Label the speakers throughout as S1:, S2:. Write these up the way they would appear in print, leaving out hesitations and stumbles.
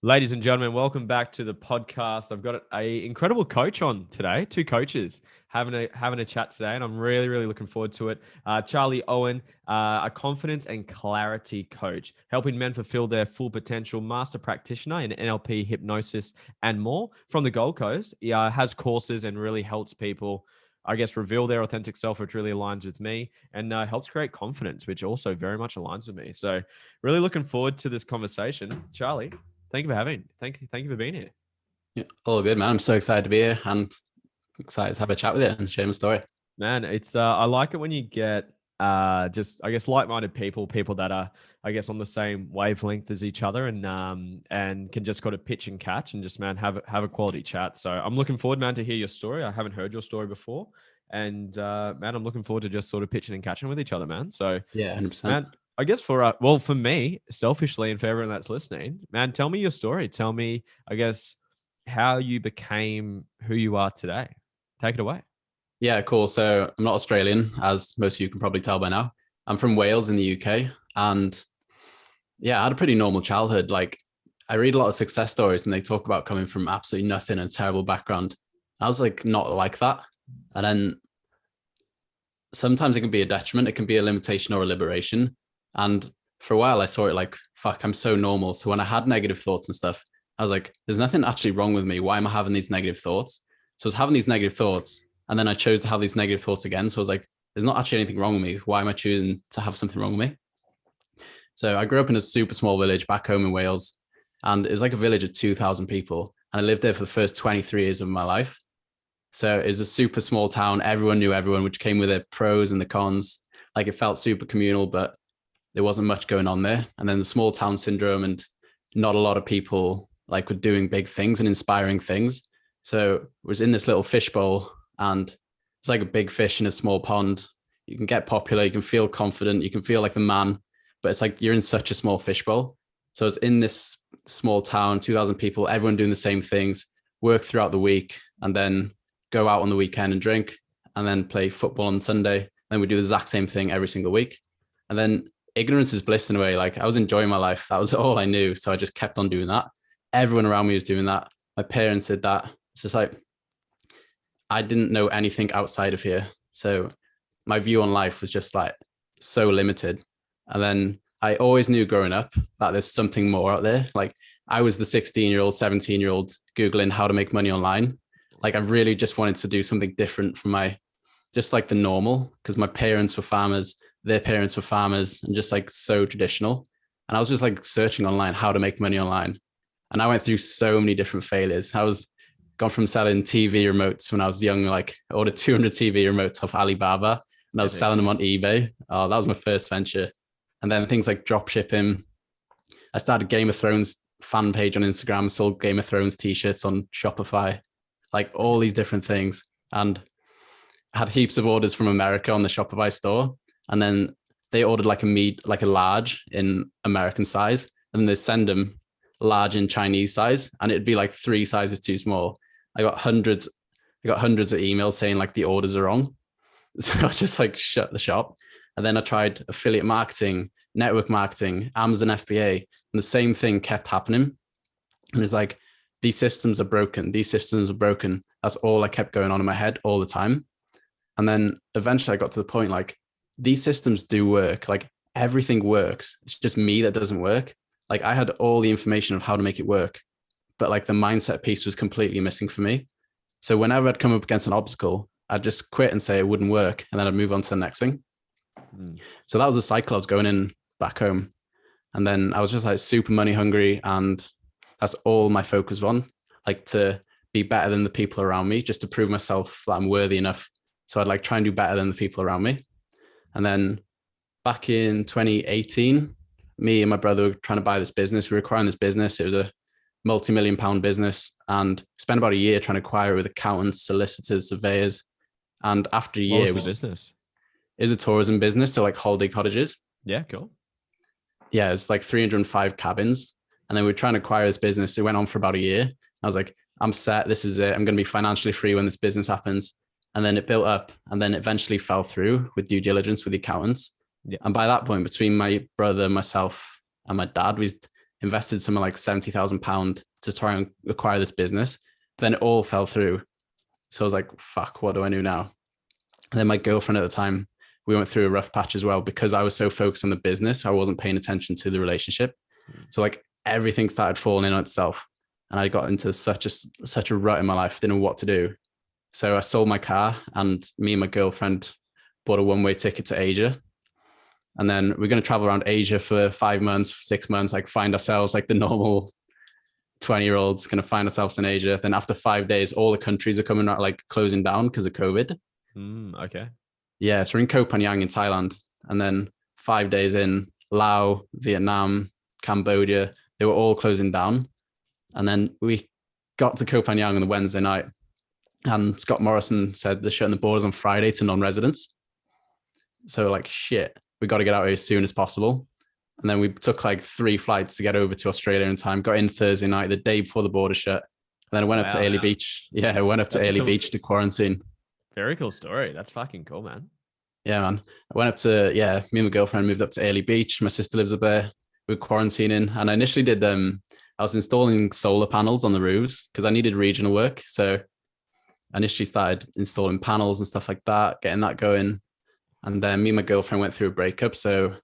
S1: Ladies and gentlemen, welcome back to the podcast. I've got a incredible coach on today, two coaches having a chat today, and I'm really looking forward to it. Charlie Owen, a confidence and clarity coach, helping men fulfill their full potential, master practitioner in NLP, hypnosis, and more from the Gold Coast. He has courses and really helps people, I guess, reveal their authentic self, which really aligns with me, and helps create confidence, which also very much aligns with me. So, really looking forward to this conversation, Charlie. Thank you for having. Thank you for being here.
S2: Yeah, all good, man. I'm so excited to be here and excited to have a chat with you and share my story.
S1: Man, it's I like it when you get just I guess like-minded people that are I guess on the same wavelength as each other and can just kind of pitch and catch and just man have a quality chat. So I'm looking forward, man, to hear your story. I haven't heard your story before. And man, I'm looking forward to just sort of pitching and catching with each other, man. So
S2: Yeah, 100%.
S1: man, I guess for me, selfishly, and for everyone that's listening, man, tell me your story. Tell me, I guess, how you became who you are today. Take it away.
S2: Yeah, cool. So I'm not Australian, as most of you can probably tell by now. I'm from Wales in the UK. And yeah, I had a pretty normal childhood. Like, I read a lot of success stories and they talk about coming from absolutely nothing and a terrible background. I was like, not like that. And then sometimes it can be a detriment. It can be a limitation or a liberation. And for a while, I saw it like, fuck, I'm so normal. So when I had negative thoughts and stuff, I was like, there's nothing actually wrong with me. Why am I having these negative thoughts? So I was having these negative thoughts. And then I chose to have these negative thoughts again. So I was like, there's not actually anything wrong with me. Why am I choosing to have something wrong with me? So I grew up in a super small village back home in Wales. And it was like a village of 2,000 people. And I lived there for the first 23 years of my life. So it was a super small town. Everyone knew everyone, which came with the pros and the cons. Like it felt super communal, but there wasn't much going on there. And then the small town syndrome and not a lot of people like were doing big things and inspiring things. So it was in this little fishbowl and it's like a big fish in a small pond. You can get popular, you can feel confident, you can feel like the man, but it's like you're in such a small fishbowl. So it's in this small town, 2,000 people, everyone doing the same things, work throughout the week, and then go out on the weekend and drink, and then play football on Sunday. Then we do the exact same thing every single week. And then ignorance is bliss in a way. Like I was enjoying my life. That was all I knew. So I just kept on doing that. Everyone around me was doing that. My parents did that. It's just like, I didn't know anything outside of here. So my view on life was just like so limited. And then I always knew growing up that there's something more out there. Like I was the 16-year-old, 17-year-old Googling how to make money online. Like I really just wanted to do something different from just like the normal, because my parents were farmers, their parents were farmers, and just like so traditional. And I was just like searching online how to make money online. And I went through so many different failures. I was gone from selling TV remotes when I was young, like I ordered 200 TV remotes off Alibaba and I was selling them on eBay. Oh, that was my first venture. And then things like drop shipping. I started Game of Thrones fan page on Instagram, sold Game of Thrones t-shirts on Shopify, like all these different things. And had heaps of orders from America on the Shopify store. And then they ordered like a large in American size. And they send them large in Chinese size. And it'd be like 3 sizes too small. I got hundreds of emails saying like the orders are wrong. So I just like shut the shop. And then I tried affiliate marketing, network marketing, Amazon FBA, and the same thing kept happening. And it's like, these systems are broken. These systems are broken. That's all I kept going on in my head all the time. And then eventually I got to the point like, these systems do work. Like everything works. It's just me that doesn't work. Like I had all the information of how to make it work, but like the mindset piece was completely missing for me. So whenever I'd come up against an obstacle, I'd just quit and say it wouldn't work. And then I'd move on to the next thing. So that was a cycle I was going in back home. And then I was just like super money hungry. And that's all my focus was on, like to be better than the people around me, just to prove myself that I'm worthy enough. So I'd like try and do better than the people around me. And then back in 2018, me and my brother were trying to buy this business. We were acquiring this business. It was a multi-million-pound business and spent about a year trying to acquire it with accountants, solicitors, surveyors. And after a year,
S1: it was business.
S2: It was a tourism business, so like holiday cottages.
S1: Yeah, cool.
S2: Yeah, it's like 305 cabins. And then we were trying to acquire this business. It went on for about a year. I was like, I'm set. This is it. I'm going to be financially free when this business happens. And then it built up and then eventually fell through with due diligence with the accountants. Yeah. And by that point, between my brother, myself, and my dad, we invested something like £70,000 to try and acquire this business. Then it all fell through. So I was like, fuck, what do I do now? And then my girlfriend at the time, we went through a rough patch as well because I was so focused on the business. I wasn't paying attention to the relationship. So like everything started falling in on itself. And I got into such a rut in my life, didn't know what to do. So I sold my car and me and my girlfriend bought a one-way ticket to Asia. And then we're going to travel around Asia for 5 months, 6 months, like find ourselves like the normal 20-year-olds going to find ourselves in Asia. Then after 5 days, all the countries are coming out like closing down because of COVID.
S1: Okay.
S2: Yeah. So we're in Koh Phangan in Thailand. And then 5 days in, Laos, Vietnam, Cambodia, they were all closing down. And then we got to Koh Phangan on the Wednesday night. And Scott Morrison said they're shutting the borders on Friday to non-residents. So like, shit, we got to get out here as soon as possible. And then we took like 3 flights to get over to Australia in time, got in Thursday night, the day before the border shut. And then I went up to Airlie Beach. Yeah, I went up to Airlie Beach to quarantine.
S1: Very cool story. That's fucking cool, man.
S2: Yeah, man. I went up to, me and my girlfriend moved up to Airlie Beach. My sister lives up there. We were quarantining. And I initially did, I was installing solar panels on the roofs because I needed regional work. So I initially started installing panels and stuff like that, getting that going. And then me and my girlfriend went through a breakup. So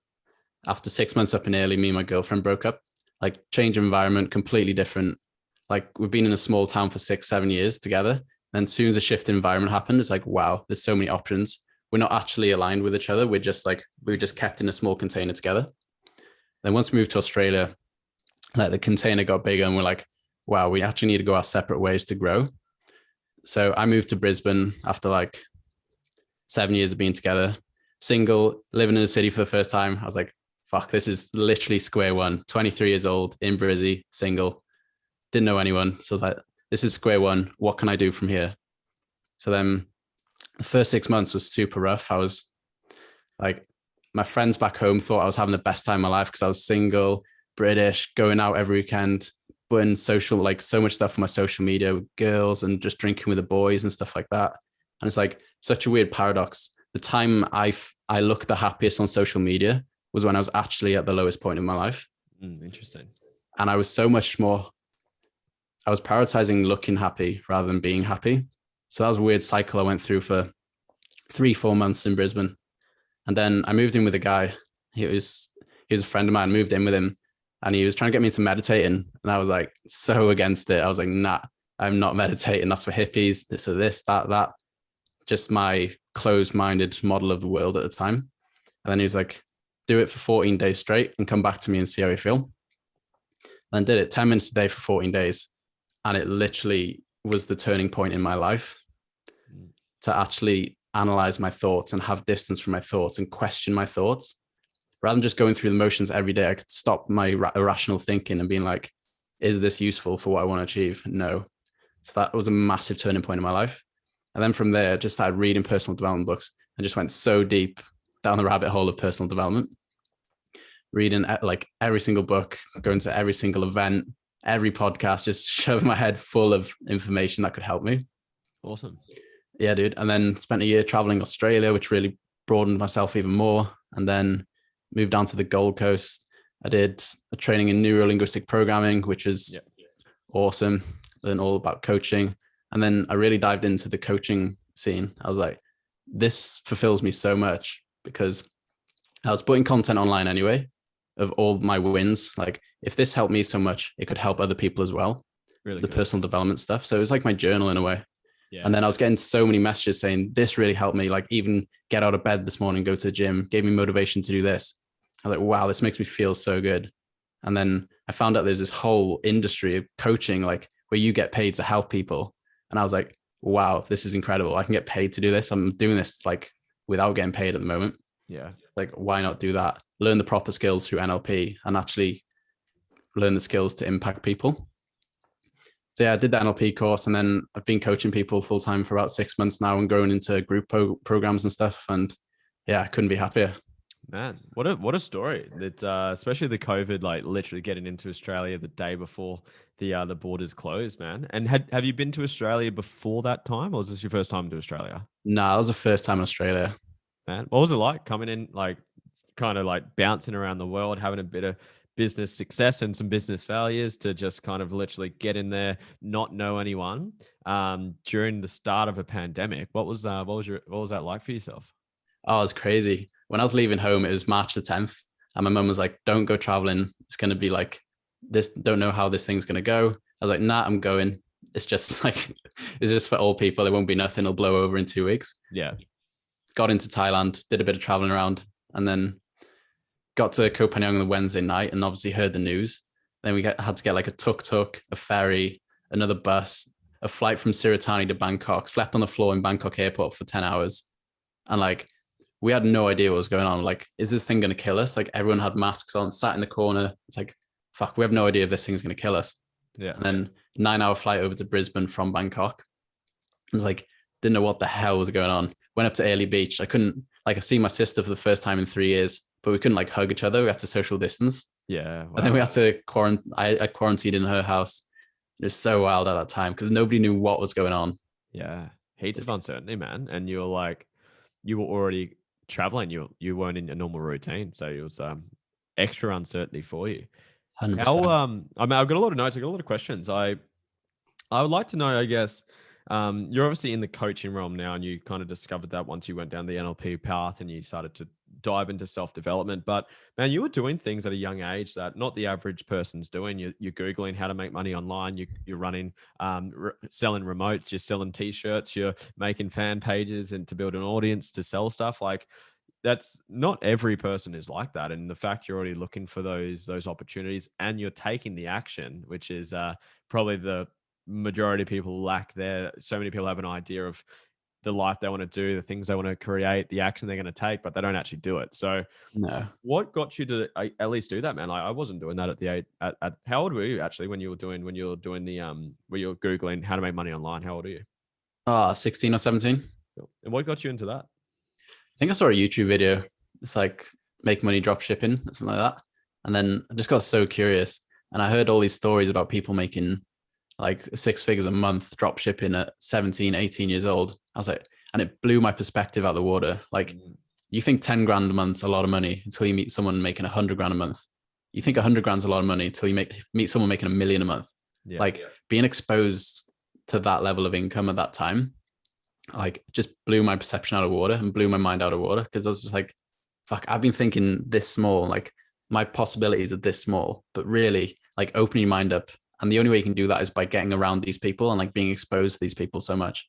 S2: after 6 months up in Airlie, me and my girlfriend broke up. Like change of environment, completely different. Like we've been in a small town for 6-7 years together. And as soon as a shift in environment happened, it's like, wow, there's so many options. We're not actually aligned with each other. We were just kept in a small container together. Then once we moved to Australia, like the container got bigger and we're like, wow, we actually need to go our separate ways to grow. So I moved to Brisbane after like 7 years of being together, single, living in the city for the first time. I was like, fuck, this is literally square one. 23 years old, in Brizzy, single, didn't know anyone. So I was like, this is square one. What can I do from here? So then the first 6 months was super rough. I was like, my friends back home thought I was having the best time of my life because I was single, British, going out every weekend, putting social, like so much stuff on my social media with girls and just drinking with the boys and stuff like that. And it's like such a weird paradox. The time I looked the happiest on social media was when I was actually at the lowest point in my life.
S1: Interesting.
S2: And I was so much more, I was prioritizing looking happy rather than being happy. So that was a weird cycle I went through for 3-4 months in Brisbane. And then I moved in with a guy. He was a friend of mine, moved in with him. And he was trying to get me into meditating. And I was like, so against it. I was like, nah, I'm not meditating. That's for hippies. This or this, that. Just my closed-minded model of the world at the time. And then he was like, do it for 14 days straight and come back to me and see how you feel. And did it 10 minutes a day for 14 days. And it literally was the turning point in my life to actually analyze my thoughts and have distance from my thoughts and question my thoughts. Rather than just going through the motions every day, I could stop my irrational thinking and being like, is this useful for what I want to achieve? No. So that was a massive turning point in my life. And then from there, I just started reading personal development books and just went so deep down the rabbit hole of personal development, reading like every single book, going to every single event, every podcast, just shoved my head full of information that could help me.
S1: Awesome.
S2: Yeah, dude. And then spent a year traveling Australia, which really broadened myself even more. And then moved down to the Gold Coast. I did a training in neuro-linguistic programming, which is awesome. Learned all about coaching. And then I really dived into the coaching scene. I was like, this fulfills me so much because I was putting content online anyway of all my wins. Like if this helped me so much, it could help other people as well. Really the personal development stuff. So it was like my journal in a way. Yeah. And then I was getting so many messages saying this really helped me, like even get out of bed this morning, go to the gym, gave me motivation to do this. I was like, wow, this makes me feel so good. And then I found out there's this whole industry of coaching, like where you get paid to help people. And I was like, wow, this is incredible. I can get paid to do this. I'm doing this like without getting paid at the moment.
S1: Yeah.
S2: Like, why not do that? Learn the proper skills through NLP and actually learn the skills to impact people. So yeah, I did the NLP course and then I've been coaching people full time for about 6 months now and growing into group programs and stuff. And yeah, I couldn't be happier.
S1: Man, what a story! That especially the COVID, like literally getting into Australia the day before the borders closed, man. And have you been to Australia before that time, or is this your first time to Australia?
S2: No, that was the first time in Australia.
S1: Man, what was it like coming in, like kind of like bouncing around the world, having a bit business success and some business failures to just kind of literally get in there, not know anyone during the start of a pandemic. What was that like for yourself?
S2: Oh, it's crazy. When I was leaving home, it was March the 10th. And my mum was like, don't go traveling. It's going to be like this. Don't know how this thing's going to go. I was like, nah, I'm going. It's just like, it's just for old people. It won't be nothing. It'll blow over in 2 weeks.
S1: Yeah.
S2: Got into Thailand, did a bit of traveling around, and then got to Koh Phangan on the Wednesday night and obviously heard the news. Then had to get like a tuk-tuk, a ferry, another bus, a flight from Siratani to Bangkok, slept on the floor in Bangkok airport for 10 hours. And like, we had no idea what was going on. Like, is this thing going to kill us? Like, everyone had masks on, sat in the corner. It's like, fuck, we have no idea if this thing's going to kill us.
S1: Yeah.
S2: And then 9-hour flight over to Brisbane from Bangkok. I was like, didn't know what the hell was going on. Went up to Airlie Beach. I couldn't, like, I see my sister for the first time in 3 years, but we couldn't like hug each other. We had to social distance.
S1: Yeah. Wow.
S2: And then we had to quarantine. I quarantined in her house. It was so wild at that time because nobody knew what was going on.
S1: Yeah. Heaps of uncertainty, man. And you were already traveling. You weren't in your normal routine. So it was extra uncertainty for you.
S2: 100%.
S1: How I mean, I've got a lot of notes, I've got a lot of questions. I would like to know, I guess, you're obviously in the coaching realm now, and you kind of discovered that once you went down the NLP path and you started to dive into self-development. But man, you were doing things at a young age that not the average person's doing. You're Googling how to make money online. You're running, selling remotes, you're selling t-shirts, you're making fan pages and to build an audience to sell stuff. Like, that's not every person is like that. And the fact you're already looking for those opportunities and you're taking the action, which is probably the majority of people lack there. So many people have an idea of the life they want to do, the things they want to create, the action they're going to take, but they don't actually do it. So
S2: No.
S1: what got you to at least do that, man? Like, I wasn't doing that at the age at how old were you actually when you were doing the where you were Googling how to make money online? How old are you?
S2: 16 or 17.
S1: And what got you into that?
S2: I think I saw a YouTube video. It's like make money drop shipping, something like that. And then I just got so curious. And I heard all these stories about people making like 6 figures a month drop shipping at 17, 18 years old. I was like, and it blew my perspective out of the water. Like, you think 10 grand a month's a lot of money until you meet someone making 100 grand a month. You think 100 grand's a lot of money until you meet someone making 1 million a month. Being exposed to that level of income at that time, like, just blew my perception out of water and blew my mind out of water. Because I was just like, fuck, I've been thinking this small, like my possibilities are this small, but really like opening your mind up. And the only way you can do that is by getting around these people and like being exposed to these people so much.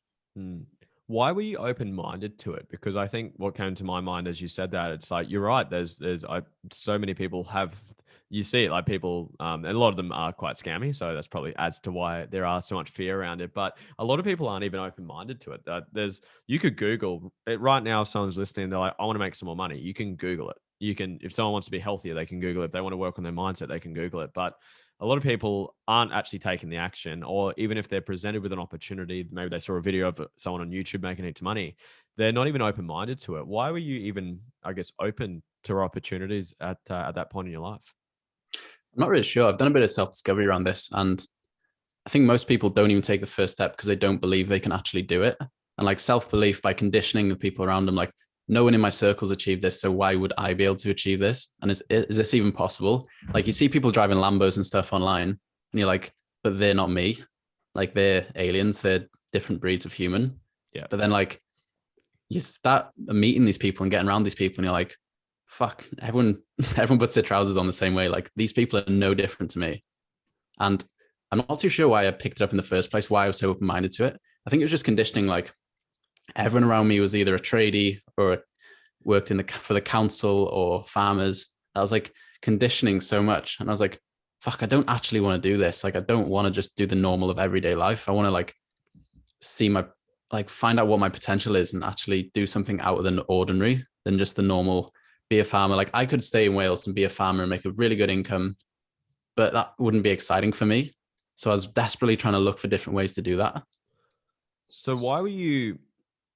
S1: Why were you open-minded to it? Because I think what came to my mind as you said that, it's like, you're right. There's so many people have, you see it, like people, and a lot of them are quite scammy. So that's probably adds to why there are so much fear around it. But a lot of people aren't even open-minded to it. You could Google it right now. If someone's listening, they're like, I want to make some more money. You can Google it. You can, if someone wants to be healthier, they can Google it. If they want to work on their mindset, they can Google it. But a lot of people aren't actually taking the action, or even if they're presented with an opportunity, maybe they saw a video of someone on YouTube making heaps of money, they're not even open-minded to it. Why were you even, I guess, open to opportunities at that point in your life?
S2: I'm not really sure. I've done a bit of self-discovery around this, and I think most people don't even take the first step because they don't believe they can actually do it. And like self-belief, by conditioning the people around them, like, no one in my circles achieved this, so why would I be able to achieve this? And is this even possible? Like, you see people driving Lambos and stuff online, and you're like, but they're not me. Like, they're aliens. They're different breeds of human.
S1: Yeah.
S2: But then like you start meeting these people and getting around these people, and you're like, fuck, everyone puts their trousers on the same way. Like, these people are no different to me. And I'm not too sure why I picked it up in the first place, why I was so open-minded to it. I think it was just conditioning. Like, everyone around me was either a tradie or worked for the council or farmers. I was like conditioning so much. And I was like, fuck, I don't actually want to do this. Like, I don't want to just do the normal of everyday life. I want to like find out what my potential is and actually do something out of the ordinary than just the normal, be a farmer. Like, I could stay in Wales and be a farmer and make a really good income, but that wouldn't be exciting for me. So I was desperately trying to look for different ways to do that.
S1: So why were you,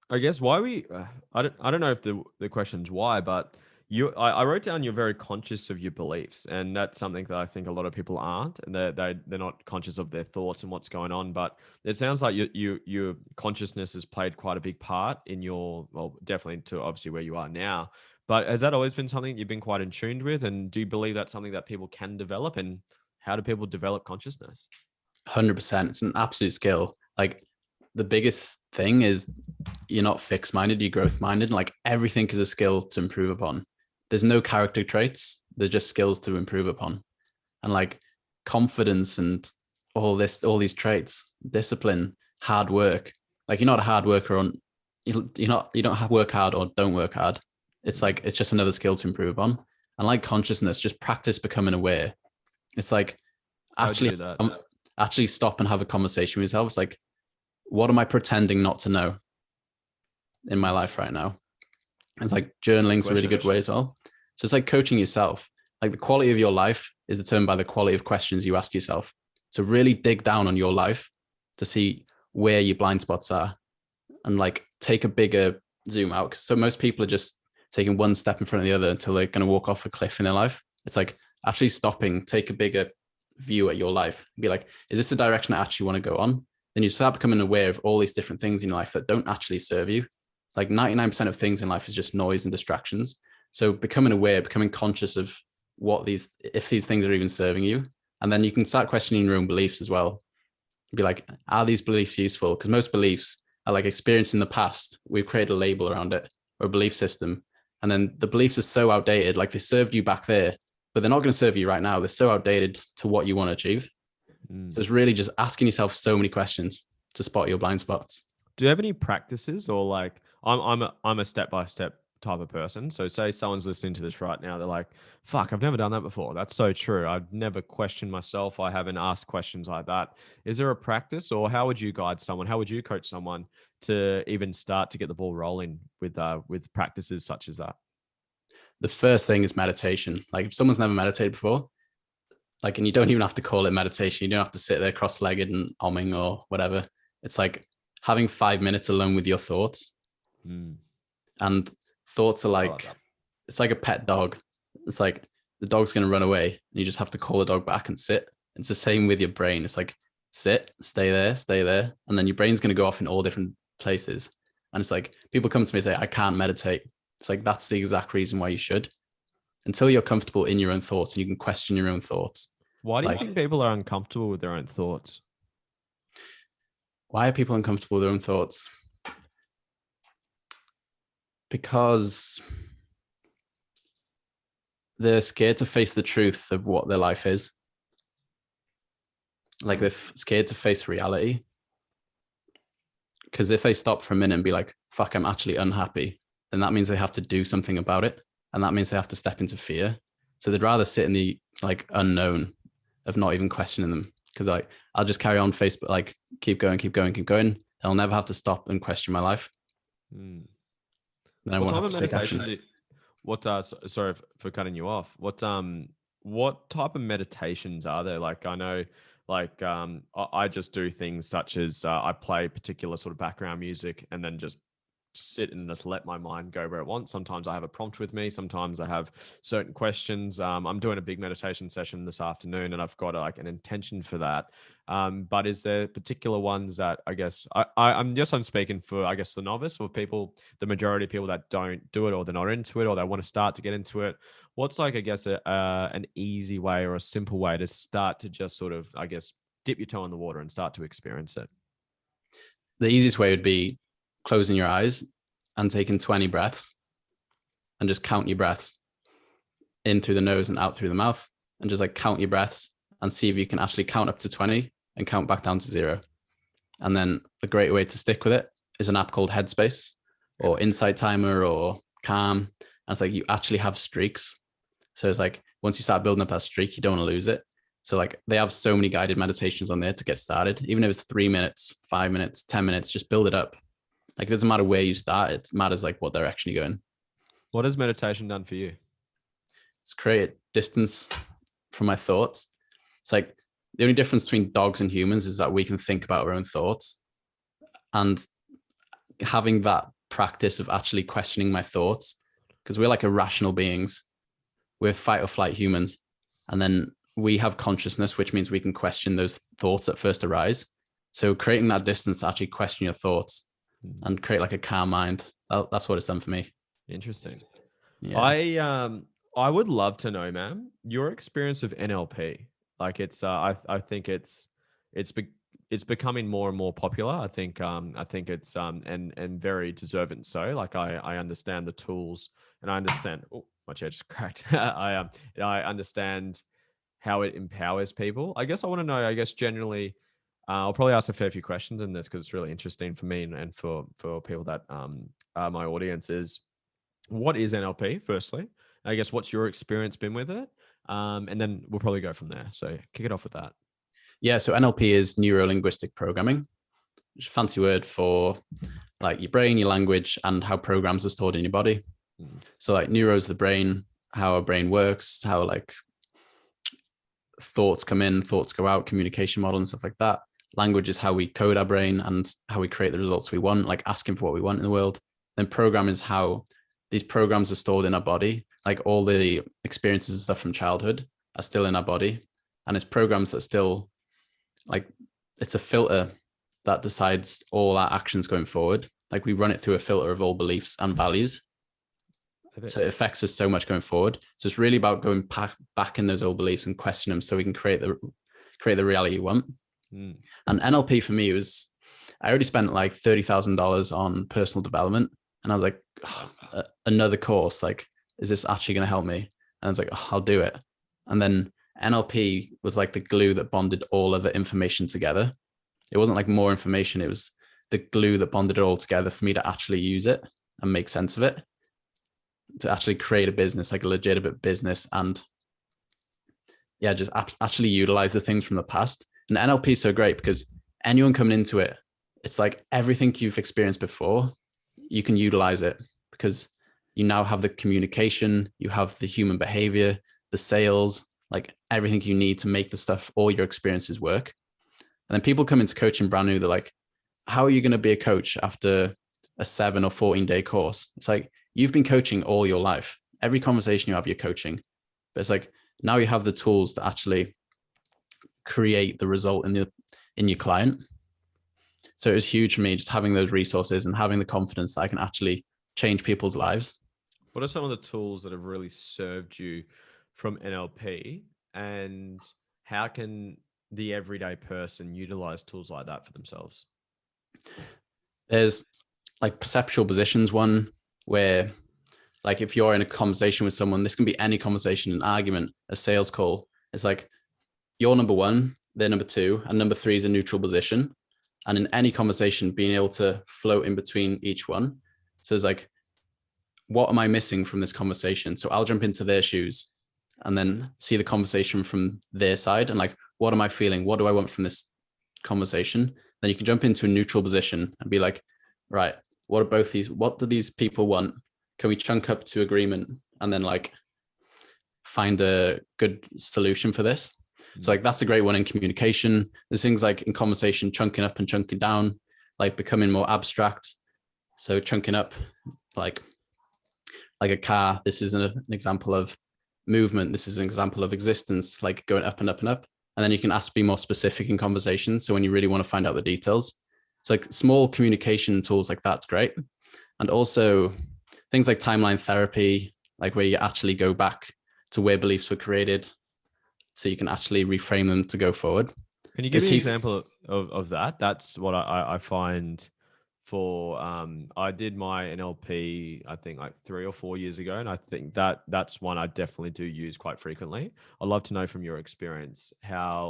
S1: I guess, why we, I don't know if the question's why, but I wrote down you're very conscious of your beliefs, and that's something that I think a lot of people aren't, and they're not conscious of their thoughts and what's going on. But it sounds like your consciousness has played quite a big part in your, well, definitely to obviously where you are now. But has that always been something you've been quite in tuned with? And do you believe that's something that people can develop? And how do people develop consciousness?
S2: 100%. It's an absolute skill. Like the biggest thing is you're not fixed minded, you're growth minded. Like everything is a skill to improve upon. There's no character traits, there's just skills to improve upon. And like confidence and all these traits, discipline, hard work. Like you're not a hard worker on, you don't have work hard or don't work hard. It's like, it's just another skill to improve on. And like consciousness, just practice becoming aware. It's like actually stop and have a conversation with yourself. It's like, what am I pretending not to know in my life right now? It's like journaling is a really good way as well. So it's like coaching yourself. Like the quality of your life is determined by the quality of questions you ask yourself. So really dig down on your life to see where your blind spots are and like take a bigger zoom out. So most people are just taking one step in front of the other until they're going to walk off a cliff in their life. It's like actually stopping, take a bigger view at your life, be like, is this the direction I actually want to go on? Then you start becoming aware of all these different things in your life that don't actually serve you. Like 99% of things in life is just noise and distractions. So becoming aware, becoming conscious of if these things are even serving you. And then you can start questioning your own beliefs as well. Be like, are these beliefs useful? Because most beliefs are like experience in the past. We've created a label around it or a belief system. And then the beliefs are so outdated, like they served you back there, but they're not going to serve you right now. They're so outdated to what you want to achieve. So it's really just asking yourself so many questions to spot your blind spots.
S1: Do you have any practices, or like I'm a step by step type of person? So say someone's listening to this right now, they're like, "Fuck, I've never done that before." That's so true. I've never questioned myself. I haven't asked questions like that. Is there a practice, or how would you guide someone? How would you coach someone to even start to get the ball rolling with practices such as that?
S2: The first thing is meditation. Like if someone's never meditated before, like, and you don't even have to call it meditation. You don't have to sit there cross-legged and humming or whatever. It's like having 5 minutes alone with your thoughts. And thoughts are like it's like a pet dog. It's like the dog's going to run away and you just have to call the dog back and sit. It's the same with your brain. It's like sit, stay there. And then your brain's going to go off in all different places. And it's like people come to me and say, I can't meditate. It's like, that's the exact reason why you should. Until you're comfortable in your own thoughts and you can question your own thoughts.
S1: Why do you think people are uncomfortable with their own thoughts?
S2: Why are people uncomfortable with their own thoughts? Because they're scared to face the truth of what their life is. Like they're scared to face reality. Because if they stop for a minute and be like, fuck, I'm actually unhappy, then that means they have to do something about it. And that means they have to step into fear. So they'd rather sit in the like unknown of not even questioning them. Because like, I'll just carry on Facebook, like keep going. I'll never have to stop and question my life. Then I won't have to take action.
S1: Sorry for cutting you off. What type of meditations are there? Like I know, like I just do things such as I play particular sort of background music and then just sit and just let my mind go where it wants. Sometimes I have a prompt with me. Sometimes I have certain questions. I'm doing a big meditation session this afternoon and I've got like an intention for that. But is there particular ones that I guess I'm speaking for, I guess, the novice or people, the majority of people that don't do it or they're not into it or they want to start to get into it. What's like, I guess, an easy way or a simple way to start to just sort of, I guess, dip your toe in the water and start to experience it?
S2: The easiest way would be closing your eyes and taking 20 breaths and just count your breaths in through the nose and out through the mouth and just like count your breaths and see if you can actually count up to 20 and count back down to 0. And then a great way to stick with it is an app called Headspace or Insight Timer or Calm. And it's like you actually have streaks. So it's like once you start building up that streak, you don't want to lose it. So like they have so many guided meditations on there to get started. Even if it's 3 minutes, 5 minutes, 10 minutes, just build it up. Like it doesn't matter where you start. It matters like what direction you're going.
S1: What has meditation done for you?
S2: It's created distance from my thoughts. It's like the only difference between dogs and humans is that we can think about our own thoughts. And having that practice of actually questioning my thoughts, because we're like irrational beings. We're fight or flight humans. And then we have consciousness, which means we can question those thoughts that first arise. So creating that distance to actually question your thoughts and create like a calm mind. That's what it's done for me.
S1: Interesting.
S2: Yeah.
S1: I would love to know, ma'am, your experience of NLP. Like I think it's be, it's becoming more and more popular. I think it's and very deserving. So like I understand the tools and I understand. Oh, my chair just cracked. I understand how it empowers people. I guess I want to know. I guess generally, I'll probably ask a fair few questions in this because it's really interesting for me and for people that are my audience is what is NLP, firstly? I guess what's your experience been with it? And then we'll probably go from there. So kick it off with that.
S2: Yeah. So NLP is neuro linguistic programming, which is a fancy word for like your brain, your language, and how programs are stored in your body.
S1: Mm.
S2: So like neuro is the brain, how our brain works, how like thoughts come in, thoughts go out, communication model and stuff like that. Language is how we code our brain and how we create the results we want, like asking for what we want in the world. Then program is how these programs are stored in our body, like all the experiences and stuff from childhood are still in our body. And it's programs that still like, it's a filter that decides all our actions going forward. Like we run it through a filter of all beliefs and values. So it affects us so much going forward. So it's really about going back in those old beliefs and question them so we can create the reality you want.
S1: Mm.
S2: And NLP for me was, I already spent like $30,000 on personal development. And I was like, oh, another course, like, is this actually going to help me? And I was like, oh, I'll do it. And then NLP was like the glue that bonded all of the information together. It wasn't like more information. It was the glue that bonded it all together for me to actually use it and make sense of it, to actually create a business, like a legitimate business, and yeah, just actually utilize the things from the past. And NLP is so great because anyone coming into it, it's like everything you've experienced before, you can utilize it because you now have the communication, you have the human behavior, the sales, like everything you need to make the stuff, all your experiences work. And then people come into coaching brand new, they're like, how are you going to be a coach after a 7 or 14-day course? It's like, you've been coaching all your life. Every conversation you have, you're coaching. But it's like, now you have the tools to actually create the result in your client. So it was huge for me just having those resources and having the confidence that I can actually change people's lives.
S1: What are some of the tools that have really served you from NLP, and how can the everyday person utilize tools like that for themselves?
S2: There's like perceptual positions, one where like if you're in a conversation with someone, this can be any conversation, an argument, a sales call. It's like you're number one, they're number two, and number three is a neutral position. And in any conversation, being able to float in between each one. So it's like, what am I missing from this conversation? So I'll jump into their shoes and then see the conversation from their side and like, what am I feeling? What do I want from this conversation? Then you can jump into a neutral position and be like, right, what do these people want? Can we chunk up to agreement and then like find a good solution for this? So like, that's a great one in communication. There's things like in conversation, chunking up and chunking down, like becoming more abstract. So chunking up, like a car, this is an example of movement. This is an example of existence, like going up and up and up. And then you can ask, be more specific in conversation. So when you really want to find out the details, it's like small communication tools like that's great. And also things like timeline therapy, like where you actually go back to where beliefs were created so you can actually reframe them to go forward.
S1: Can you give me an example of that? That's what I find for, I did my NLP, I think like 3 or 4 years ago. And I think that's one I definitely do use quite frequently. I'd love to know from your experience,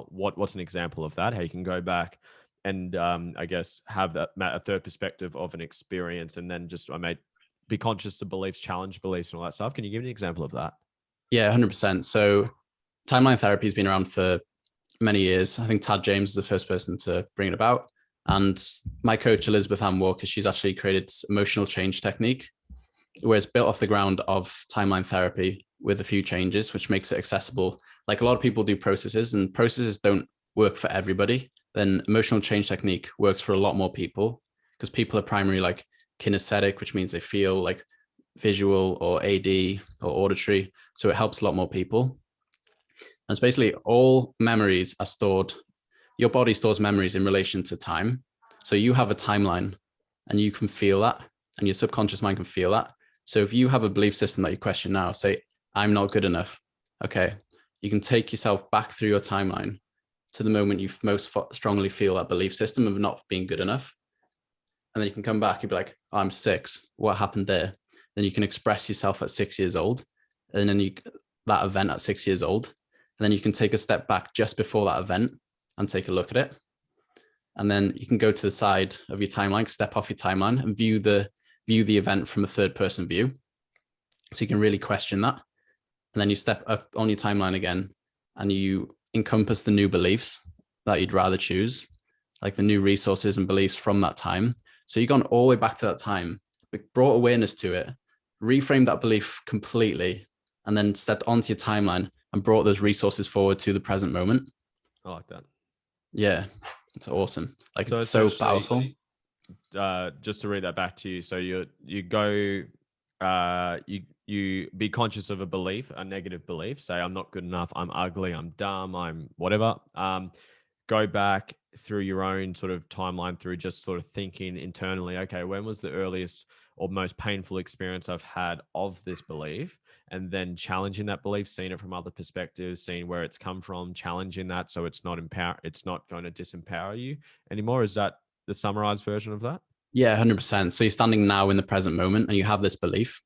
S1: what's an example of that, how you can go back and I guess have a third perspective of an experience. And then just, I may be conscious of beliefs, challenge beliefs and all that stuff. Can you give me an example of that?
S2: Yeah, 100%. So timeline therapy has been around for many years. I think Tad James is the first person to bring it about. And my coach, Elizabeth Ann Walker, she's actually created emotional change technique, where it's built off the ground of timeline therapy with a few changes, which makes it accessible. Like a lot of people do processes and processes don't work for everybody. Then emotional change technique works for a lot more people because people are primarily like kinesthetic, which means they feel like visual or AD or auditory. So it helps a lot more people. And it's basically all memories are stored. Your body stores memories in relation to time. So you have a timeline and you can feel that, and your subconscious mind can feel that. So if you have a belief system that you question now, say, I'm not good enough. Okay. You can take yourself back through your timeline to the moment you most strongly feel that belief system of not being good enough. And then you can come back and be like, oh, I'm 6. What happened there? Then you can express yourself at 6 years old. And then that event at 6 years old. And then you can take a step back just before that event and take a look at it. And then you can go to the side of your timeline, step off your timeline and view the event from a third person view. So you can really question that. And then you step up on your timeline again and you encompass the new beliefs that you'd rather choose, like the new resources and beliefs from that time. So you've gone all the way back to that time, brought awareness to it, reframed that belief completely, and then stepped onto your timeline and brought those resources forward to the present moment.
S1: I like that.
S2: Yeah, it's awesome. Like,
S1: So
S2: it's so powerful.
S1: Just to read that back to you. So you go, you be conscious of a belief, a negative belief. Say, I'm not good enough. I'm ugly. I'm dumb. I'm whatever. Go back through your own sort of timeline through just sort of thinking internally. Okay, when was the earliest or most painful experience I've had of this belief? And then challenging that belief, seeing it from other perspectives, seeing where it's come from, challenging that so it's not going to disempower you anymore. Is that the summarized version of that?
S2: Yeah, 100%. So you're standing now in the present moment and you have this belief,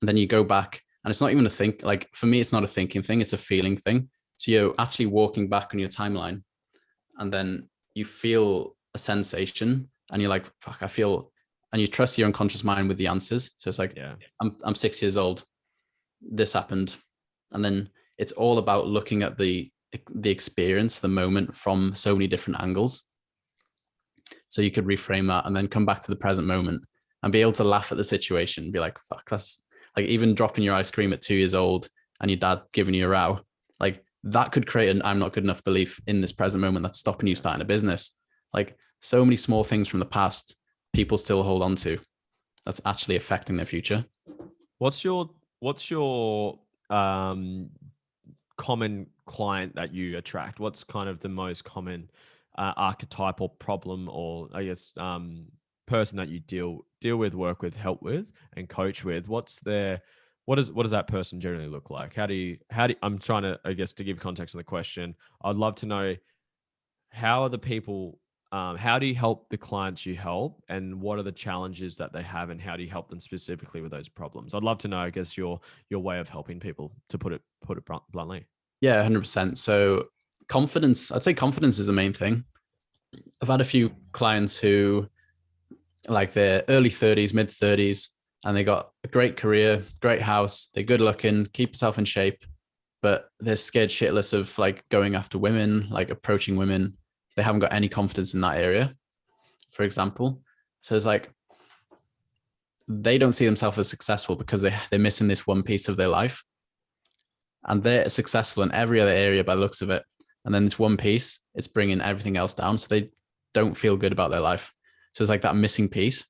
S2: and then you go back, and it's not even a think, like for me, it's not a thinking thing, it's a feeling thing. So you're actually walking back on your timeline, and then you feel a sensation and you're like, fuck, I feel, and you trust your unconscious mind with the answers. So it's like,
S1: Yeah.
S2: I'm 6 years old. This happened. And then it's all about looking at the experience, the moment from so many different angles. So you could reframe that and then come back to the present moment and be able to laugh at the situation and be like, fuck, that's like, even dropping your ice cream at 2 years old and your dad giving you a row, like that could create an I'm not good enough belief in this present moment that's stopping you starting a business. Like, so many small things from the past people still hold on to that's actually affecting their future.
S1: What's your common client that you attract? What's kind of the most common archetypal problem, or I guess person that you deal with, work with, help with, and coach with? What does that person generally look like? How do you I'm trying to, I guess, to give context to the question, I'd love to know how are the people, how do you help the clients you help, and what are the challenges that they have, and how do you help them specifically with those problems? I'd love to know, I guess, your way of helping people, to put it bluntly.
S2: Yeah, 100%. So confidence, I'd say confidence is the main thing. I've had a few clients who, like, they're early 30s, mid 30s, and they got a great career, great house, they're good looking, keep yourself in shape, but they're scared shitless of like going after women, like approaching women. They haven't got any confidence in that area, for example. So it's like, they don't see themselves as successful because they're missing this one piece of their life. And they're successful in every other area by the looks of it. And then this one piece, it's bringing everything else down. So they don't feel good about their life. So it's like that missing piece.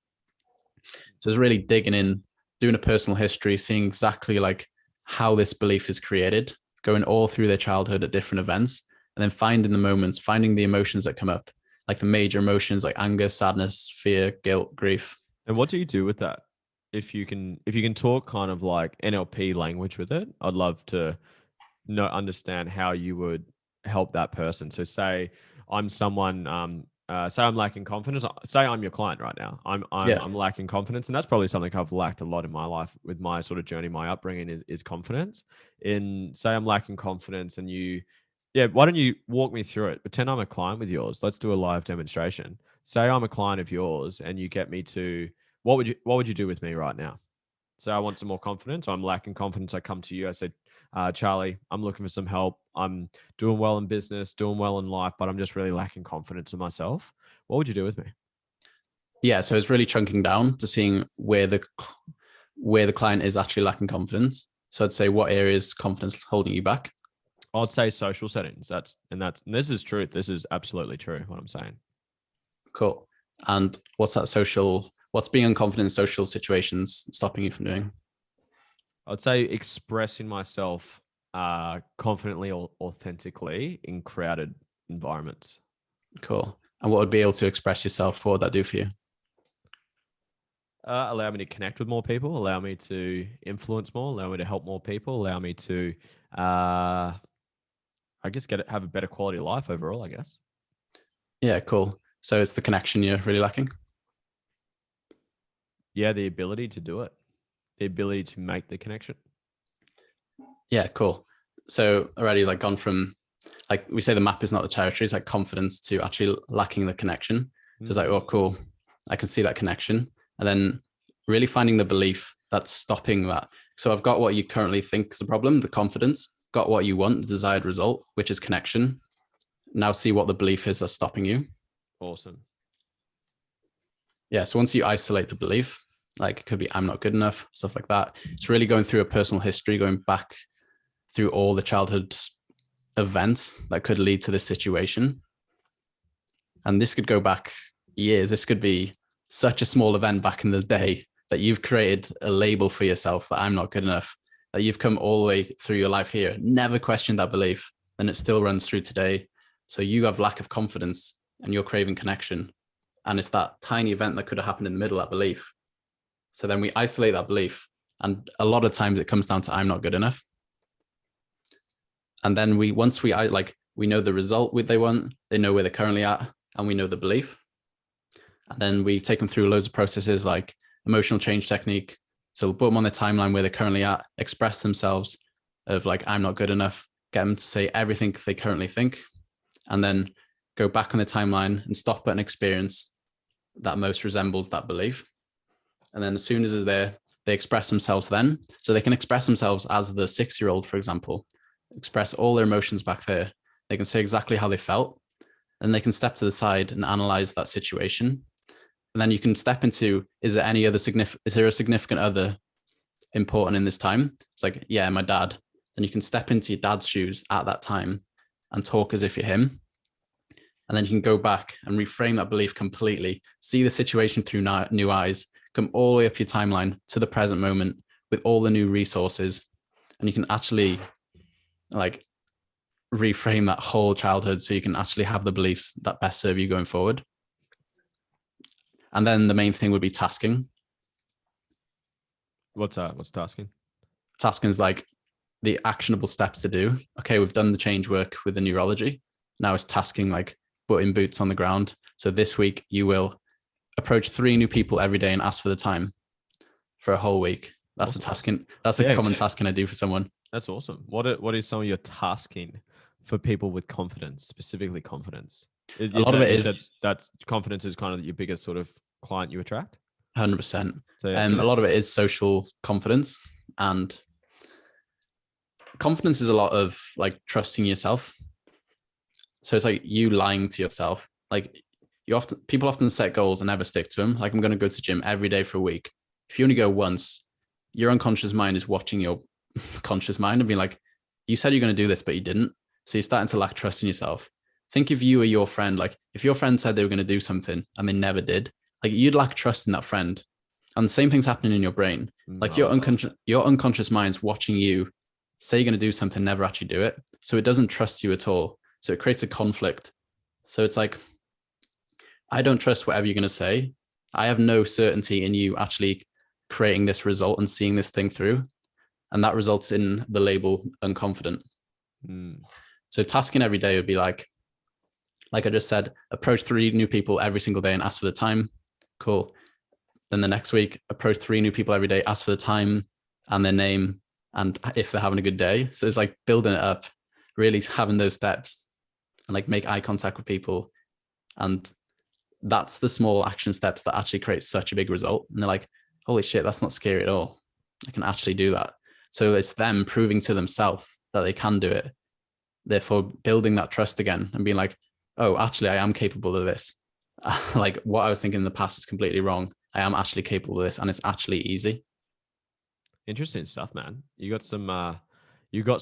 S2: So it's really digging in, doing a personal history, seeing exactly like how this belief is created, going all through their childhood at different events, and then finding the moments, finding the emotions that come up, like the major emotions like anger, sadness, fear, guilt, grief.
S1: And what do you do with that? If you can talk kind of like NLP language with it, I'd love to understand how you would help that person. So say I'm someone, say I'm lacking confidence. Say I'm your client right now. I'm lacking confidence, and that's probably something I've lacked a lot in my life with my sort of journey. My upbringing is confidence. In say I'm lacking confidence, and yeah, why don't you walk me through it? Pretend I'm a client with yours. Let's do a live demonstration. Say I'm a client of yours, and you get me to what would you do with me right now? So I want some more confidence. I'm lacking confidence. I come to you. I said, Charlie, I'm looking for some help. I'm doing well in business, doing well in life, but I'm just really lacking confidence in myself. What would you do with me?
S2: Yeah. So it's really chunking down to seeing where the client is actually lacking confidence. So I'd say, what areas confidence holding you back?
S1: I'd say social settings. And this is truth. This is absolutely true, what I'm saying.
S2: Cool. And what's being unconfident in social situations stopping you from doing?
S1: I'd say expressing myself confidently or authentically in crowded environments.
S2: Cool. And what would be able to express yourself? What would that do for you?
S1: Allow me to connect with more people, allow me to influence more, allow me to help more people, allow me to, I guess, have a better quality of life overall, I guess.
S2: Yeah, cool. So it's the connection you're really lacking.
S1: Yeah, the ability to do it, the ability to make the connection.
S2: Yeah, cool. So already like gone from, like we say the map is not the territory, it's like confidence, to actually lacking the connection. So it's like, oh, cool, I can see that connection. And then really finding the belief that's stopping that. So I've got what you currently think is the problem, the confidence, got what you want, the desired result, which is connection. Now see what the belief is that's stopping you.
S1: Awesome.
S2: Yeah. So once you isolate the belief, like it could be I'm not good enough, stuff like that. It's really going through a personal history, going back through all the childhood events that could lead to this situation. And this could go back years. This could be such a small event back in the day that you've created a label for yourself that I'm not good enough, that you've come all the way through your life here, never questioned that belief, and it still runs through today. So you have lack of confidence and you're craving connection. And it's that tiny event that could have happened in the middle of that belief. So then we isolate that belief. And a lot of times it comes down to I'm not good enough. And then once we know the result they want, they know where they're currently at, and we know the belief. And then we take them through loads of processes like emotional change technique. So we'll put them on the timeline where they're currently at, express themselves of like, I'm not good enough, get them to say everything they currently think, and then go back on the timeline and stop at an experience that most resembles that belief. And then as soon as it's there, they express themselves then. So they can express themselves as the 6-year-old, for example, express all their emotions back there. They can say exactly how they felt, and they can step to the side and analyze that situation. And then you can step into, is there a significant other important in this time? It's like, yeah, my dad. Then you can step into your dad's shoes at that time and talk as if you're him. And then you can go back and reframe that belief completely, see the situation through new eyes, come all the way up your timeline to the present moment with all the new resources. And you can actually like reframe that whole childhood so you can actually have the beliefs that best serve you going forward. And then the main thing would be tasking.
S1: What's tasking?
S2: Tasking is like the actionable steps to do. Okay, we've done the change work with the neurology. Now it's tasking, like putting boots on the ground. So this week you will approach 3 new people every day and ask for the time for a whole week. That's awesome. A tasking. That's a common tasking I do for someone.
S1: That's awesome. What is some of your tasking for people with confidence, specifically confidence?
S2: A lot of it is
S1: that confidence is kind of your biggest sort of client you attract.
S2: 100%. So, yeah, a lot of it is social confidence, and confidence is a lot of like trusting yourself. So it's like you lying to yourself. Like people often set goals and never stick to them. Like I'm going to go to gym every day for a week. If you only go once, your unconscious mind is watching your conscious mind and being like, you said you're going to do this, but you didn't. So you're starting to lack trust in yourself. Think if you or your friend, like if your friend said they were going to do something and they never did, like you'd lack trust in that friend. And the same thing's happening in your brain. Like your unconscious mind's watching you say you're going to do something, never actually do it. So it doesn't trust you at all. So it creates a conflict. So it's like, I don't trust whatever you're going to say. I have no certainty in you actually creating this result and seeing this thing through. And that results in the label unconfident. So tasking every day would be like I just said, approach 3 new people every single day and ask for the time. Cool. Then the next week, approach 3 new people every day, ask for the time and their name and if they're having a good day. So it's like building it up, really having those steps and like make eye contact with people. And that's the small action steps that actually create such a big result. And they're like, holy shit, that's not scary at all. I can actually do that. So it's them proving to themselves that they can do it. Therefore, building that trust again and being like, oh, actually, I am capable of this. Like what I was thinking in the past is completely wrong. I am actually capable of this, and it's actually easy.
S1: Interesting stuff, man. You got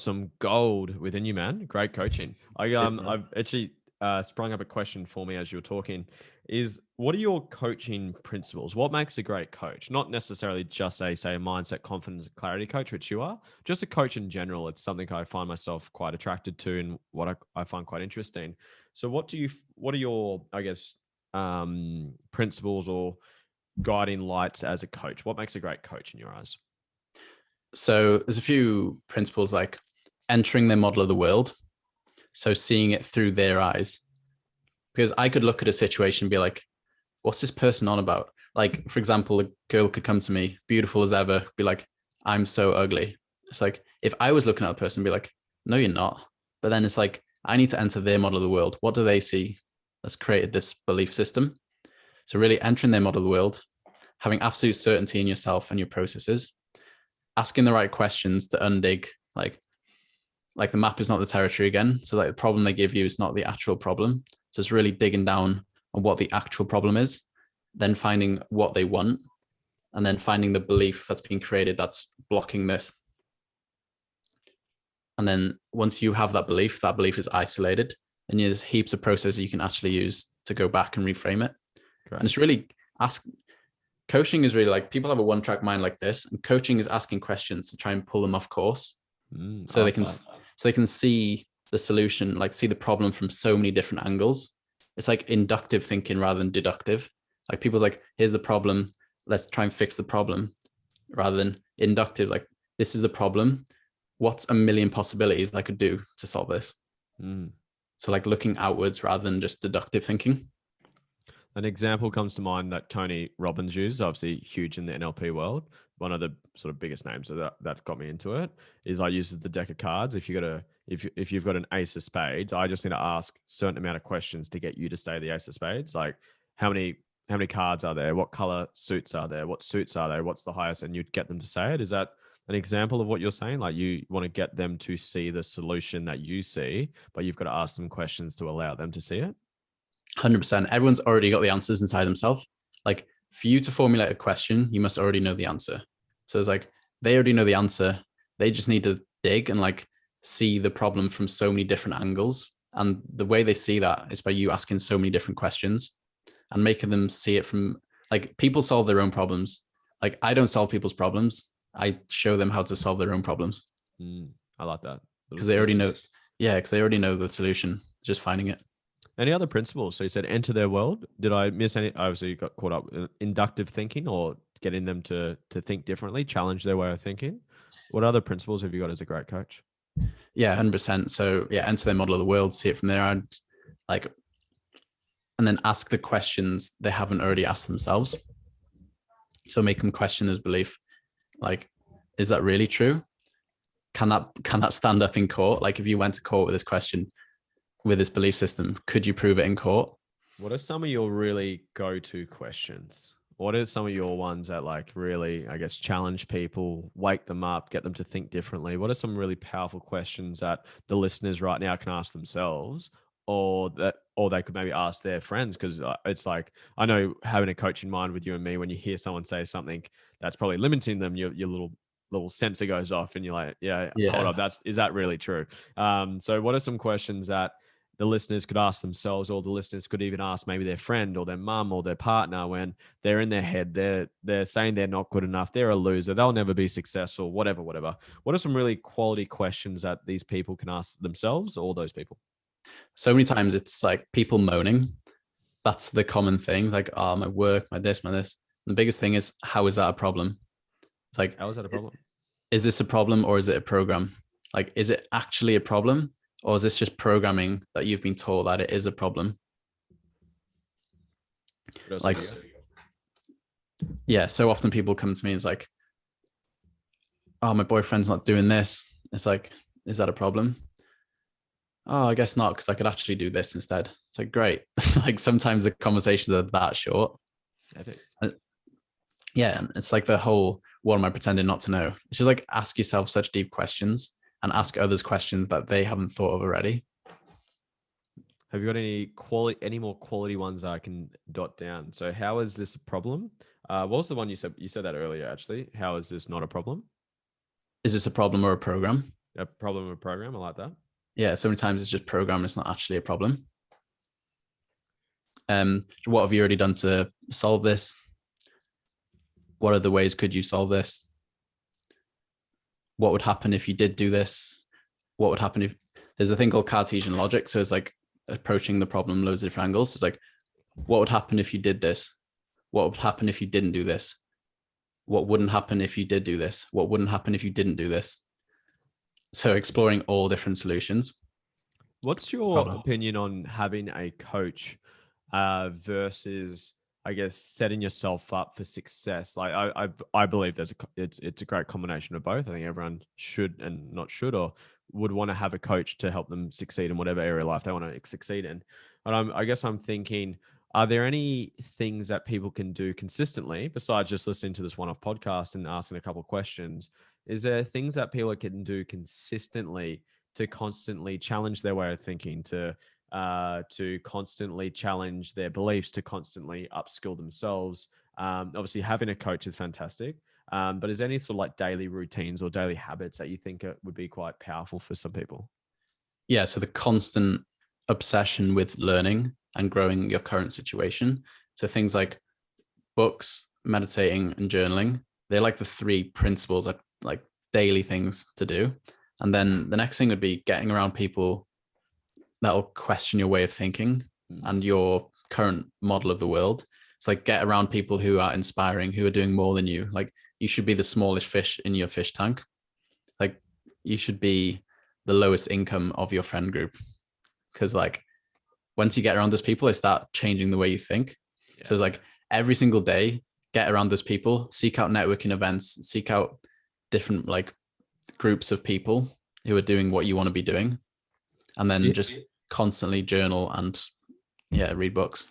S1: some gold within you, man. Great coaching. I've actually sprung up a question for me as you were talking. Is what are your coaching principles? What makes a great coach? Not necessarily just a mindset, confidence, clarity coach, which you are. Just a coach in general. It's something I find myself quite attracted to, and what I find quite interesting. So, what are your, I guess, principles or guiding lights as a coach? What makes a great coach in your eyes?
S2: So there's a few principles like entering their model of the world. So seeing it through their eyes. Because I could look at a situation and be like, what's this person on about? Like, for example, a girl could come to me, beautiful as ever, be like, I'm so ugly. It's like, if I was looking at a person, be like, no, you're not. But then it's like, I need to enter their model of the world. What do they see that's created this belief system? So really entering their model of the world, having absolute certainty in yourself and your processes, asking the right questions to undig, like the map is not the territory again. So like the problem they give you is not the actual problem. So it's really digging down on what the actual problem is, then finding what they want, and then finding the belief that's being created that's blocking this. And then once you have that belief is isolated, and there's heaps of processes you can actually use to go back and reframe it. Great. And it's really coaching is really like, people have a one-track mind like this, and coaching is asking questions to try and pull them off course. So they can see the solution, like see the problem from so many different angles. It's like inductive thinking rather than deductive. Like people's like, here's the problem, let's try and fix the problem, rather than inductive, like this is the problem, what's a million possibilities I could do to solve this? So like looking outwards rather than just deductive thinking.
S1: An example comes to mind that Tony Robbins used, obviously huge in the NLP world. One of the sort of biggest names that got me into it is I use the deck of cards. If you've got an ace of spades, I just need to ask a certain amount of questions to get you to stay the ace of spades. Like how many cards are there? What color suits are there? What suits are there? What's the highest? And you'd get them to say it. Is that an example of what you're saying? Like you want to get them to see the solution that you see, but you've got to ask them questions to allow them to see it?
S2: 100%. Everyone's already got the answers inside themselves. Like for you to formulate a question, you must already know the answer. So it's like, they already know the answer. They just need to dig and like see the problem from so many different angles. And the way they see that is by you asking so many different questions and making them see it from, like, people solve their own problems. Like I don't solve people's problems. I show them how to solve their own problems.
S1: I like that.
S2: Because they already know. Yeah, because they already know the solution, just finding it.
S1: Any other principles? So you said enter their world. Did I miss any? Obviously, you got caught up with inductive thinking or getting them to think differently, challenge their way of thinking. What other principles have you got as a great coach?
S2: Yeah, 100%. So yeah, enter their model of the world, see it from there, and like, and then ask the questions they haven't already asked themselves. So make them question this belief. Like, is that really true? Can that stand up in court? Like if you went to court with this question, with this belief system, could you prove it in court?
S1: What are some of your really go-to questions? What are some of your ones that like really, I guess, challenge people, wake them up, get them to think differently? What are some really powerful questions that the listeners right now can ask themselves, or they could maybe ask their friends? Because it's like, I know having a coach in mind with you and me, when you hear someone say something that's probably limiting them, your little sensor goes off and you're like, yeah. Hold up, is that really true? So what are some questions that the listeners could ask themselves, or the listeners could even ask maybe their friend or their mum or their partner when they're in their head, they're saying they're not good enough, they're a loser, they'll never be successful, whatever. What are some really quality questions that these people can ask themselves or those people?
S2: So many times it's like people moaning. That's the common thing. Like, oh, my work, my this, my this. And the biggest thing is, how is that a problem? It's like,
S1: how is that a problem?
S2: Is this a problem or is it a program? Like, is it actually a problem? Or is this just programming that you've been told that it is a problem? Like, yeah, so often people come to me and it's like, oh, my boyfriend's not doing this. It's like, is that a problem? Oh, I guess not, because I could actually do this instead. It's like, great. Like sometimes the conversations are that short. Yeah, and it's like the whole, what am I pretending not to know? It's just like, ask yourself such deep questions and ask others questions that they haven't thought of already.
S1: Have you got any more quality ones I can dot down? So how is this a problem? What was the one you said? You said that earlier, actually. How is this not a problem?
S2: Is this a problem or a program?
S1: A problem or a program? I like that.
S2: Yeah, so many times it's just program. It's not actually a problem. What have you already done to solve this? What other ways could you solve this? What would happen if you did do this? What would happen if there's a thing called Cartesian logic? So it's like approaching the problem loads of different angles. So it's like, what would happen if you did this? what would happen if you didn't do this? What wouldn't happen if you did do this? What wouldn't happen if you didn't do this? So exploring all different solutions.
S1: What's your opinion on having a coach versus, I guess, setting yourself up for success? Like I believe it's a great combination of both. I think everyone should and not should or would want to have a coach to help them succeed in whatever area of life they want to succeed in. But I guess I'm thinking, are there any things that people can do consistently besides just listening to this one-off podcast and asking a couple of questions? Is there things that people can do consistently to constantly challenge their way of thinking, to constantly challenge their beliefs, to constantly upskill themselves? Obviously, having a coach is fantastic, but is there any sort of like daily routines or daily habits that you think would be quite powerful for some people?
S2: Yeah, so the constant obsession with learning and growing your current situation. So things like books, meditating, and journaling, they're like the three principles, like daily things to do. And then the next thing would be getting around people that will question your way of thinking and your current model of the world. It's like get around people who are inspiring, who are doing more than you. Like you should be the smallest fish in your fish tank. Like you should be the lowest income of your friend group. Because like once you get around those people, they start changing the way you think. Yeah. So it's like every single day, get around those people, seek out networking events, seek out different like groups of people who are doing what you want to be doing, and then just constantly journal and read books.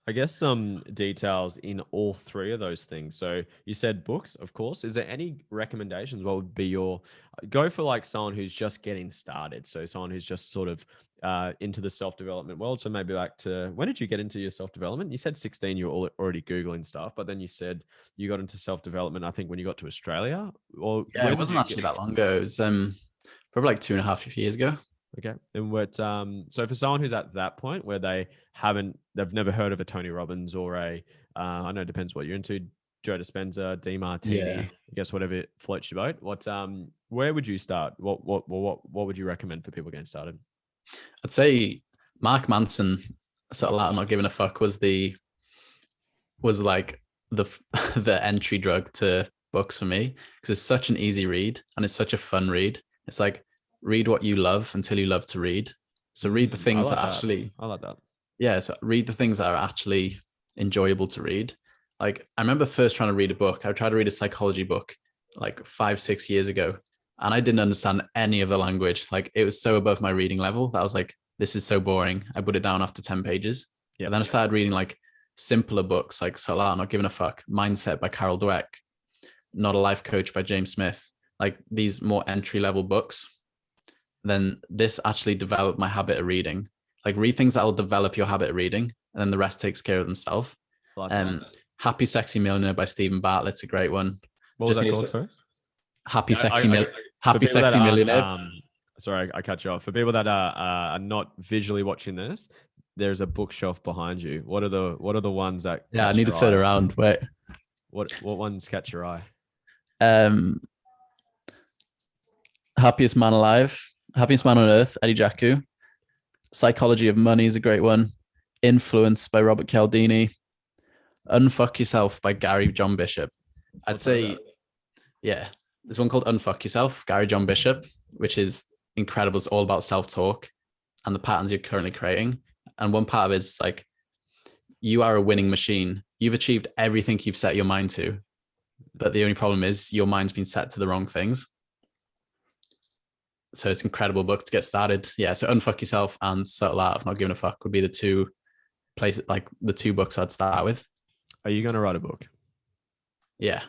S1: I guess some details in all three of those things. So you said books, of course. Is there any recommendations? What would be your go for like someone who's just getting started? So someone who's just sort of into the self-development world. So maybe back to, when did you get into your self-development? You said 16, you were already Googling stuff, but then you said you got into self-development, I think when you got to Australia. Or
S2: yeah, it wasn't actually that long ago. It was probably like 2.5 years ago.
S1: Okay. And what, so for someone who's at that point where they've never heard of a Tony Robbins or I know it depends what you're into, Joe Dispenza, DeMartini, I guess whatever floats your boat. Where would you start? What would you recommend for people getting started?
S2: I'd say Mark Manson, sort of like I'm not giving a fuck, was like the entry drug to books for me, because it's such an easy read and it's such a fun read. It's like, read what you love until you love to read. So read the things that actually,
S1: I like that.
S2: Yeah. So read the things that are actually enjoyable to read. Like I remember first trying to read a book. I tried to read a psychology book like 5-6 years ago, and I didn't understand any of the language. Like it was so above my reading level that I was like, this is so boring. I put it down after 10 pages. Yeah. And then I started reading like simpler books like Salah, Not Giving a Fuck, Mindset by Carol Dweck, Not a Life Coach by James Smith, like these more entry level books. Then this actually developed my habit of reading. Like read things that will develop your habit of reading, and then the rest takes care of themselves. Happy Sexy Millionaire by Stephen Bartlett's a great one.
S1: What was that called, sorry?
S2: Happy Sexy Millionaire.
S1: Sorry, I cut you off. For people that are not visually watching this, there's a bookshelf behind you. What are the ones that?
S2: Yeah, I need to turn around. Wait.
S1: What ones catch your eye?
S2: Happiest Man Alive, Happiest Man on Earth, Eddie Jacku. Psychology of Money is a great one. Influence by Robert Cialdini. Unfuck Yourself by Gary John Bishop. I'd say, yeah, there's one called Unfuck Yourself, Gary John Bishop, which is incredible. It's all about self-talk and the patterns you're currently creating. And one part of it is like, you are a winning machine. You've achieved everything you've set your mind to. But the only problem is your mind's been set to the wrong things. So it's an incredible book to get started. Yeah. So Unfuck Yourself and Subtle Art of Not Giving a Fuck would be the two places, like the two books I'd start with.
S1: Are you going to write a book?
S2: Yeah.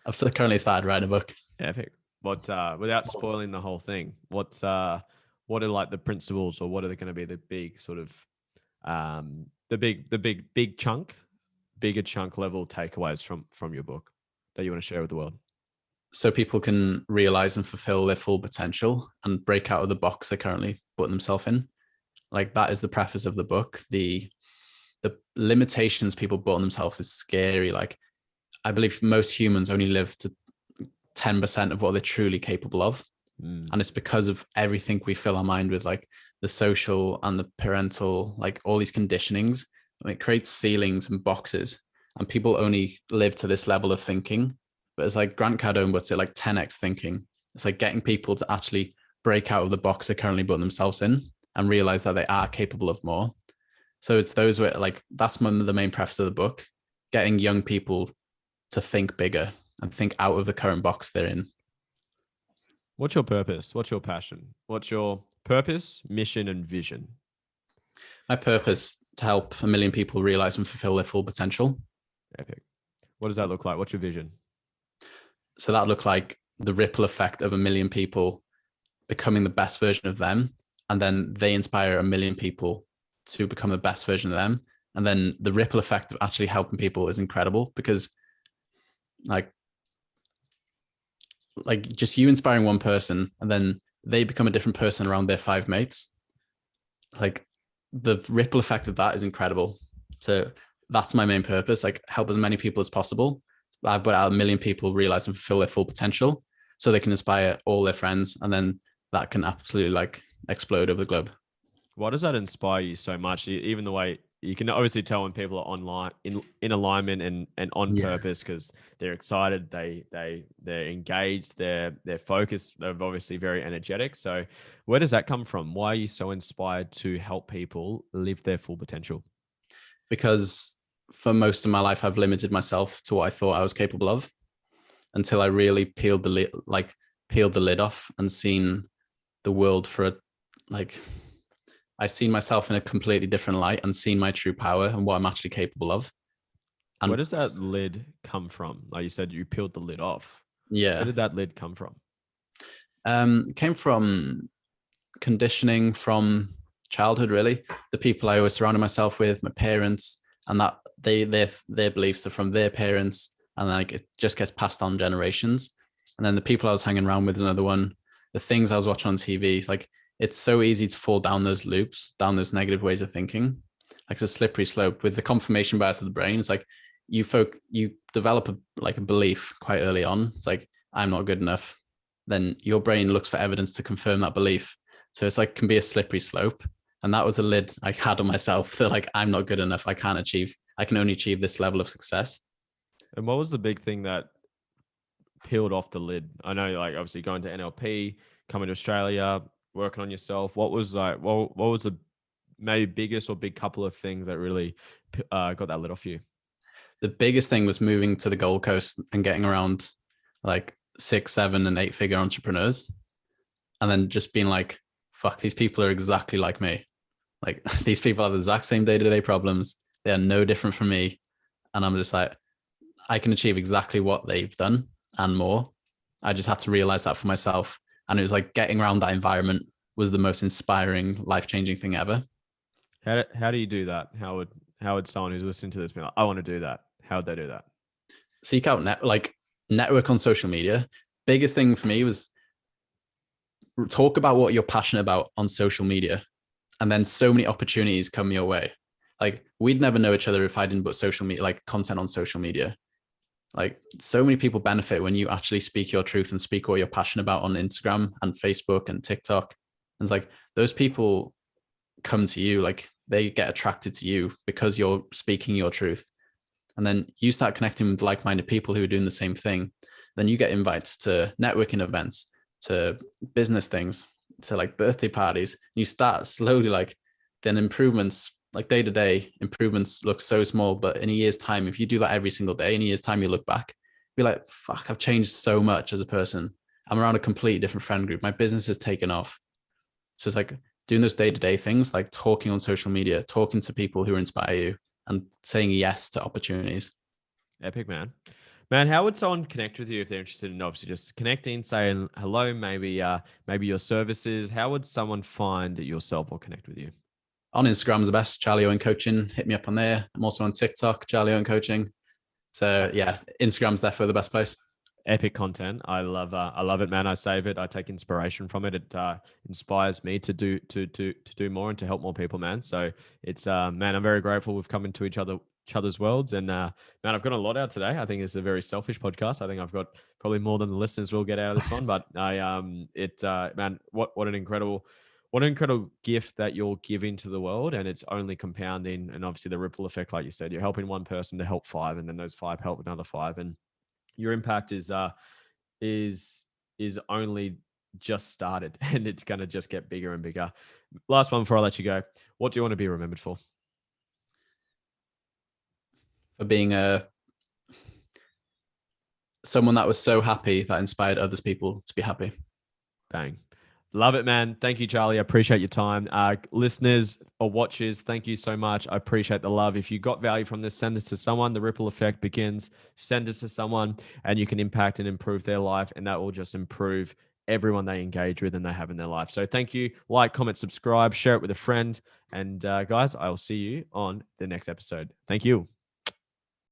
S2: I've still currently started writing a book.
S1: Epic. But without spoiling the whole thing, what are like the principles, or what are going to be the big sort of bigger chunk level takeaways from your book that you want to share with the world?
S2: So people can realize and fulfill their full potential and break out of the box they're currently putting themselves in. Like that is the preface of the book. The limitations people put on themselves is scary. Like I believe most humans only live to 10% of what they're truly capable of. And it's because of everything we fill our mind with, like the social and the parental, like all these conditionings, and it creates ceilings and boxes. and people only live to this level of thinking. But it's like Grant Cardone puts it, like 10x thinking. It's like getting people to actually break out of the box they're currently putting themselves in and realize that they are capable of more. So it's those where, like, that's the main preface of the book, getting young people to think bigger and think out of the current box they're in.
S1: What's your purpose? What's your passion? What's your purpose, mission, and vision?
S2: My purpose to help 1 million people realize and fulfill their full potential.
S1: Epic. What does that look like? What's your vision?
S2: So that looked like the ripple effect of 1 million people becoming the best version of them. And then they inspire 1 million people to become the best version of them. And then the ripple effect of actually helping people is incredible, because like just you inspiring one person and then they become a different person around their 5 mates. Like the ripple effect of that is incredible. So that's my main purpose, like help as many people as possible. I've got 1 million people realize and fulfill their full potential so they can inspire all their friends. And then that can absolutely like explode over the globe.
S1: Why does that inspire you so much? Even the way you can obviously tell when people are online in alignment and on purpose, because they're excited, they're engaged, they're focused, they're obviously very energetic. So where does that come from? Why are you so inspired to help people live their full potential?
S2: Because for most of my life, I've limited myself to what I thought I was capable of until I really peeled the lid off and seen the world for I've seen myself in a completely different light and seen my true power and what I'm actually capable of. And
S1: where does that lid come from? Like you said, you peeled the lid off.
S2: Yeah.
S1: Where did that lid come from?
S2: It came from conditioning from childhood, really. The people I always surrounded myself with, my parents, and that their beliefs are from their parents, and like it just gets passed on generations. And then the people I was hanging around with is another one. The things I was watching on TV, it's so easy to fall down those loops, down those negative ways of thinking. Like it's a slippery slope with the confirmation bias of the brain. It's like you develop a belief quite early on. It's like, I'm not good enough. Then your brain looks for evidence to confirm that belief. So it's like can be a slippery slope. And that was a lid I had on myself that like, I'm not good enough. I can only achieve this level of success.
S1: And what was the big thing that peeled off the lid? I know, like obviously going to NLP, coming to Australia, working on yourself. What was what was the maybe biggest or big couple of things that really got that lid off you?
S2: The biggest thing was moving to the Gold Coast and getting around like 6, 7, and 8 figure entrepreneurs. And then just being like, fuck, these people are exactly like me. Like these people have the exact same day-to-day problems. They are no different from me. And I'm just like, I can achieve exactly what they've done and more. I just had to realize that for myself. And it was like getting around that environment was the most inspiring, life-changing thing ever.
S1: How do you do that? How would someone who's listening to this be like, I want to do that? How would they do that?
S2: Seek out network on social media. Biggest thing for me was talk about what you're passionate about on social media. And then so many opportunities come your way. Like we'd never know each other if I didn't put social media, like content on social media. Like so many people benefit when you actually speak your truth and speak what you're passionate about on Instagram and Facebook and TikTok. And it's like those people come to you, like they get attracted to you because you're speaking your truth. And then you start connecting with like-minded people who are doing the same thing. Then you get invites to networking events, to business things, to like birthday parties. You start slowly then improvements, like day-to-day improvements look so small, but in a year's time, if you do that every single day, in a year's time, you look back, be like, fuck, I've changed so much as a person. I'm around a completely different friend group. My business has taken off. So it's like doing those day-to-day things, like talking on social media, talking to people who inspire you and saying yes to opportunities.
S1: Epic, man. Man, how would someone connect with you if they're interested in obviously just connecting, saying hello, maybe your services? How would someone find yourself or connect with you?
S2: On Instagram is the best, Charlie Owen Coaching. Hit me up on there. I'm also on TikTok, Charlie Owen Coaching. So yeah, Instagram's definitely the best place.
S1: Epic content. I love it, man. I save it. I take inspiration from it. It inspires me to do more and to help more people, man. So it's man, I'm very grateful we've come into each other's worlds. And man, I've got a lot out today. I think it's a very selfish podcast. I think I've got probably more than the listeners will get out of this one. But man, what an incredible what an incredible gift that you're giving to the world, and it's only compounding. And obviously the ripple effect, like you said, you're helping one person to help five, and then those five help another five, and your impact is is only just started, and it's going to just get bigger and bigger. Last one before I let you go. What do you want to be remembered for?
S2: For being someone that was so happy that inspired others people to be happy.
S1: Bang. Love it, man. Thank you, Charlie. I appreciate your time. Listeners or watchers, thank you so much. I appreciate the love. If you got value from this, send this to someone. The ripple effect begins. Send this to someone, and you can impact and improve their life, and that will just improve everyone they engage with and they have in their life. So thank you. Like, comment, subscribe, share it with a friend. And guys, I will see you on the next episode. Thank you.